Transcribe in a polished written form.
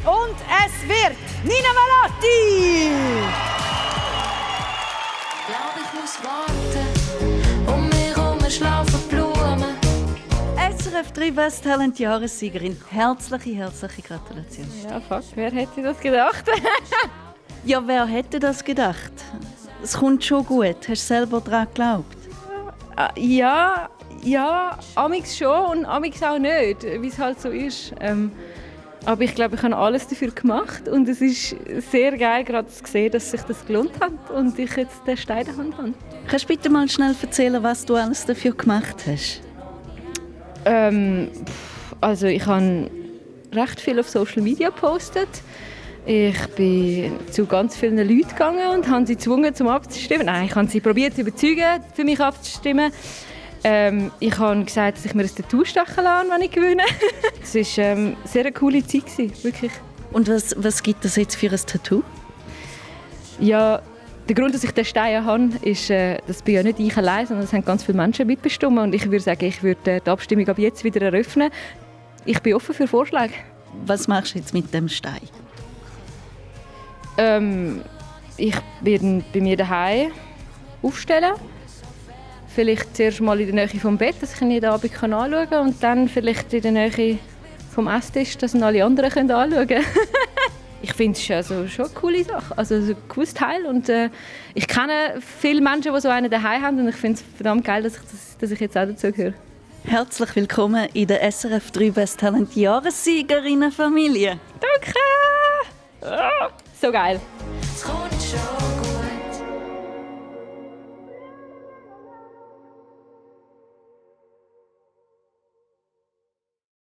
Und es wird Nina Malatti! Ich glaube, ich muss warten. Um mich herum schlafen Blumen. SRF 3 Best Talent Jahressiegerin. Herzliche Gratulation. Ja, fuck, wer hätte das gedacht? Ja, wer hätte das gedacht? Es kommt schon gut. Hast du selber daran geglaubt? Ja, amix schon und amix auch nicht, wie es halt so ist. Aber ich glaube, ich habe alles dafür gemacht und es ist sehr geil, gerade zu sehen, dass sich das gelohnt hat und ich jetzt den Stein in der Hand habe. Kannst du bitte mal schnell erzählen, was du alles dafür gemacht hast? Also ich habe recht viel auf Social Media gepostet. Ich bin zu ganz vielen Leuten gegangen und habe sie gezwungen, zum abzustimmen. Nein, ich habe sie probiert zu überzeugen, für mich abzustimmen. Ich habe gesagt, dass ich mir ein Tattoo stechen lasse, wenn ich gewinne. Es war eine sehr coole Zeit, wirklich. Und was gibt es jetzt für ein Tattoo? Ja, der Grund, dass ich den Stein habe, ist, das bin ja nicht ich allein, sondern es haben ganz viele Menschen mitbestimmt. Und ich würde sagen, ich würde die Abstimmung ab jetzt wieder eröffnen. Ich bin offen für Vorschläge. Was machst du jetzt mit dem Stein? Ich werde ihn bei mir daheim aufstellen. Vielleicht zuerst mal in der Nähe vom Bett, dass ich ihn jeden Abend anschauen kann. Und dann vielleicht in der Nähe vom Esstisch, dass ihn alle anderen anschauen können. Ich finde es also schon eine coole Sache, also ein cooles Teil. Und, ich kenne viele Menschen, die so einen daheim haben und ich finde es verdammt geil, dass ich jetzt auch dazu gehöre. Herzlich willkommen in der SRF 3 Best Talent Jahressiegerinnenfamilie. Danke! So geil. Es kommt schon.